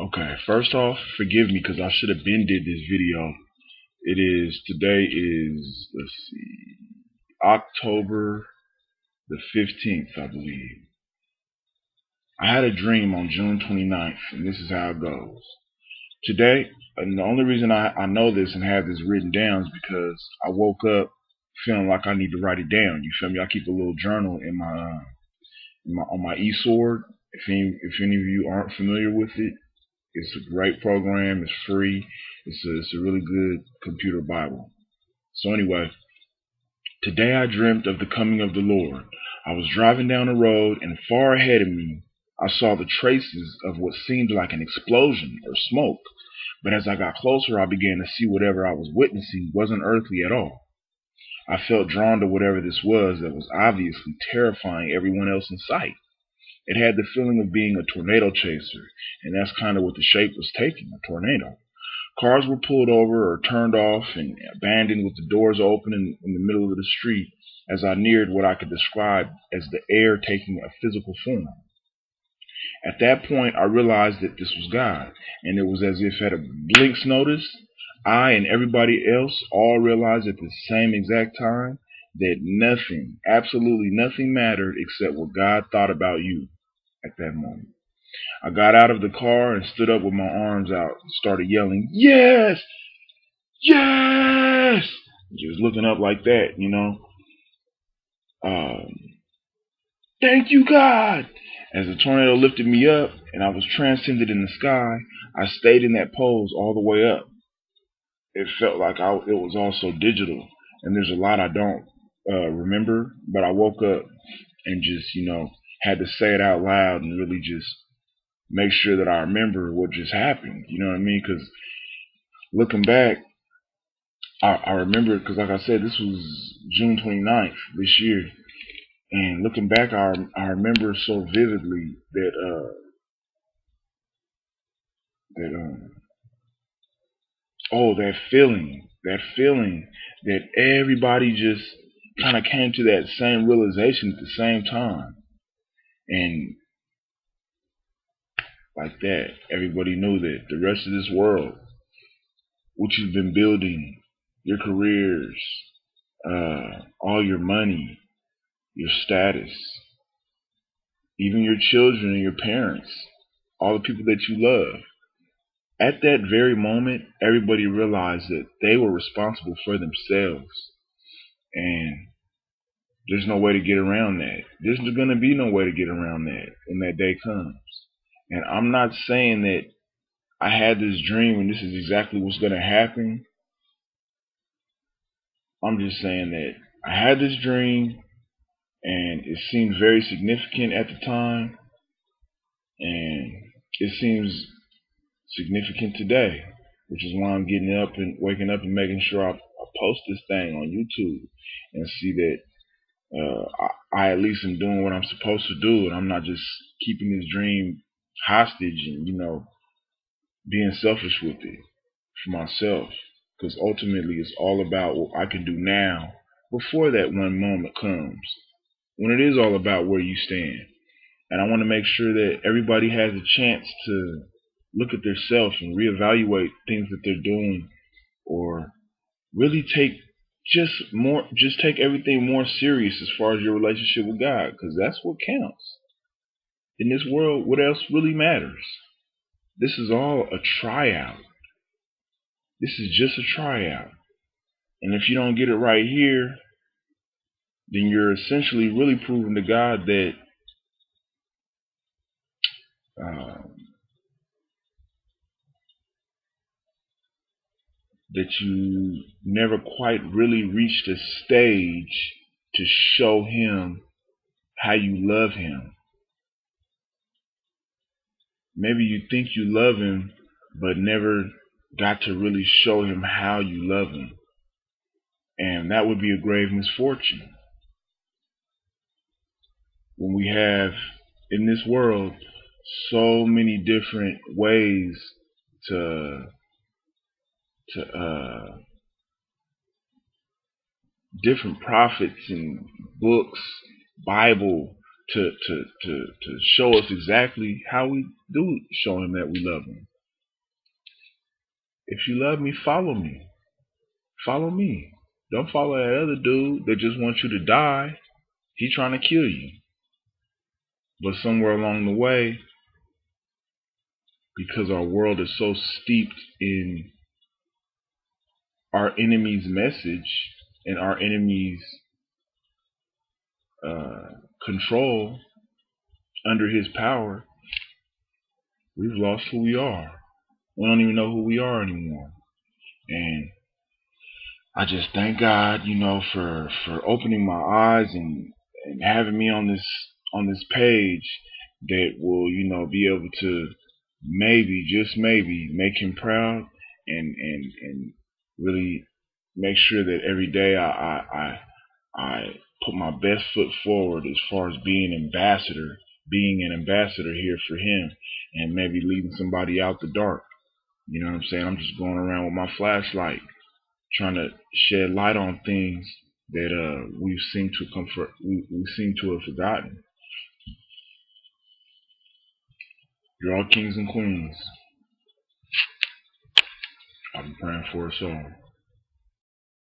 Okay, first off, forgive me because I should have been did this video. Today is, let's see, October the 15th, I believe. I had a dream on June 29th, and this is how it goes. Today, and the only reason I know this and have this written down is because I woke up feeling like I need to write it down. You feel me? I keep a little journal on my eSword. If any of you aren't familiar with it, it's a great program. It's free. It's a really good computer Bible. So anyway, today I dreamt of the coming of the Lord. I was driving down the road, and far ahead of me, I saw the traces of what seemed like an explosion or smoke. But as I got closer, I began to see whatever I was witnessing wasn't earthly at all. I felt drawn to whatever this was that was obviously terrifying everyone else in sight. It had the feeling of being a tornado chaser, and that's kind of what the shape was taking, a tornado. Cars were pulled over or turned off and abandoned with the doors open in the middle of the street as I neared what I could describe as the air taking a physical form. At that point, I realized that this was God, and it was as if at a blink's notice, I and everybody else all realized at the same exact time that nothing, absolutely nothing mattered except what God thought about you at that moment. I got out of the car and stood up with my arms out and started yelling, "Yes! Yes!" Just looking up like that, you know. Thank you, God! As the tornado lifted me up and I was transcended in the sky, I stayed in that pose all the way up. It felt like it was all so digital, and there's a lot I don't remember, but I woke up and just, had to say it out loud and really just make sure that I remember what just happened. You know what I mean? Because looking back, I remember, because like I said, this was June 29th this year. And looking back, I remember so vividly that that feeling that everybody just kind of came to that same realization at the same time, and like that, everybody knew that the rest of this world, what you've been building, your careers, all your money, your status, even your children and your parents, all the people that you love. At that very moment, everybody realized that they were responsible for themselves. And there's no way to get around that. There's going to be no way to get around that when that day comes. And I'm not saying that I had this dream and this is exactly what's going to happen. I'm just saying that I had this dream and it seemed very significant at the time. And it seems significant today, which is why I'm getting up and waking up and making sure I post this thing on YouTube and see that I at least am doing what I'm supposed to do, and I'm not just keeping this dream hostage and being selfish with it for myself, because ultimately it's all about what I can do now before that one moment comes when it is all about where you stand. And I want to make sure that everybody has a chance to look at themselves and reevaluate things that they're doing, or really take everything more serious as far as your relationship with God, because that's what counts. In this world, what else really matters? This is all a tryout. This is just a tryout. And if you don't get it right here, then you're essentially really proving to God that that you never quite really reached a stage to show him how you love him. Maybe you think you love him, but never got to really show him how you love him. And that would be a grave misfortune. When we have in this world so many different ways to different prophets and books, Bible, to show us exactly how we do show him that we love him. If you love me, follow me. Follow me. Don't follow that other dude that just wants you to die. He trying to kill you. But somewhere along the way, because our world is so steeped in our enemy's message and our enemy's control under his power, we've lost who we are. We don't even know who we are anymore. And I just thank God, for opening my eyes and having me on this page that will, be able to maybe, just maybe, make him proud and really make sure that every day I put my best foot forward as far as being an ambassador here for him, and maybe leading somebody out the dark. You know what I'm saying? I'm just going around with my flashlight, trying to shed light on things that we seem to have forgotten. You're all kings and queens. I'll be praying for us all.